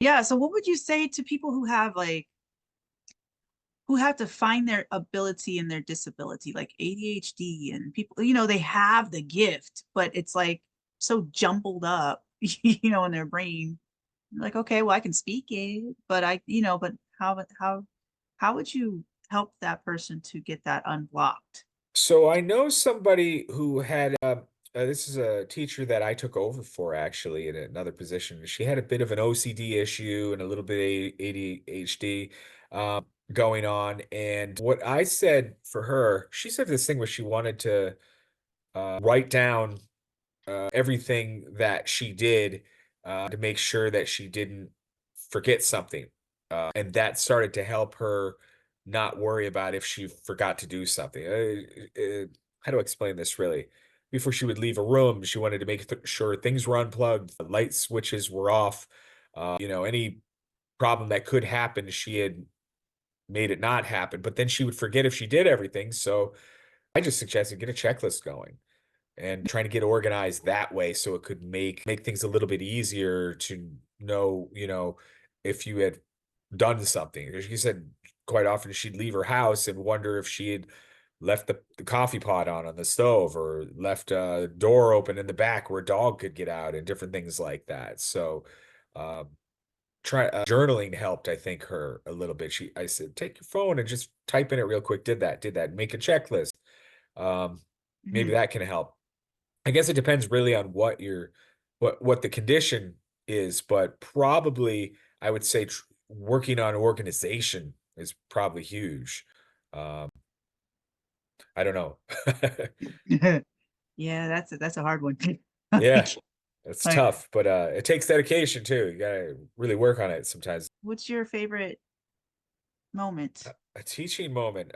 Yeah, so what would you say to people who have, who have to find their ability and their disability, like ADHD and people, they have the gift, but it's like so jumbled up, in their brain. Like, okay, well, I can speak it, but but how would you help that person to get that unblocked? So I know somebody who had this is a teacher that I took over for actually in another position. She had a bit of an OCD issue and a little bit of ADHD going on. And what I said for her, she said this thing where she wanted to write down everything that she did to make sure that she didn't forget something. And that started to help her not worry about if she forgot to do something. How do I explain this really? Before she would leave a room, she wanted to make sure things were unplugged, the light switches were off. Any problem that could happen, she had made it not happen. But then she would forget if she did everything. So I just suggested get a checklist going and trying to get organized that way so it could make things a little bit easier to know, if you had done something. She said quite often she'd leave her house and wonder if she had left the coffee pot on the stove or left a door open in the back where a dog could get out and different things like that. So um, try journaling helped, I think, her a little bit. I said, take your phone and just type in it real quick. Did that, make a checklist. Um, Maybe Mhm. that can help. I guess it depends really on what the condition is, but probably I would say working on organization is probably huge. Um, I don't know. Yeah, that's a hard one. Yeah, Like, it's like, tough, but it takes dedication too. You gotta really work on it sometimes. what's your favorite moment? A teaching moment.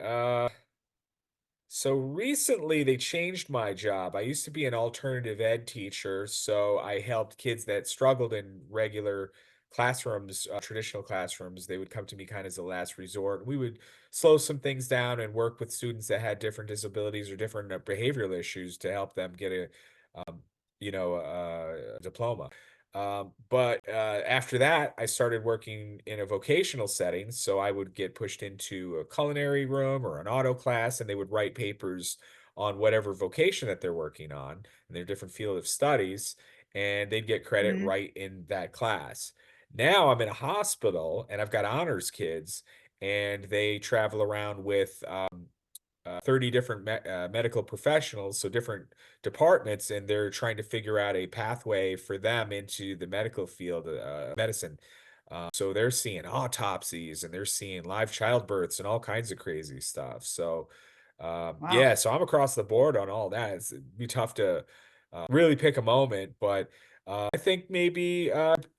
So recently they changed my job. I used to be an alternative ed teacher, so I helped kids that struggled in regular classrooms, traditional classrooms. They would come to me kind of as a last resort. We would slow some things down and work with students that had different disabilities or different behavioral issues to help them get a diploma. But after that, I started working in a vocational setting. So I would get pushed into a culinary room or an auto class, and they would write papers on whatever vocation that they're working on in their different field of studies, and they'd get credit Mhm. right in that class. Now I'm in a hospital and I've got honors kids, and they travel around with 30 different medical professionals, so different departments, and they're trying to figure out a pathway for them into the medical field, medicine. So they're seeing autopsies and they're seeing live childbirths and all kinds of crazy stuff. So, Wow. yeah, so I'm across the board on all that. It'd be tough to really pick a moment, but I think maybe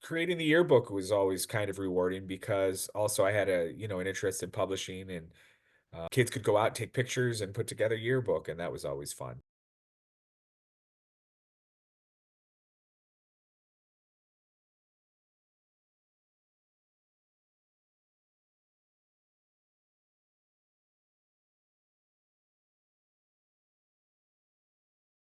creating the yearbook was always kind of rewarding because also I had an interest in publishing and kids could go out, take pictures, and put together a yearbook, and that was always fun.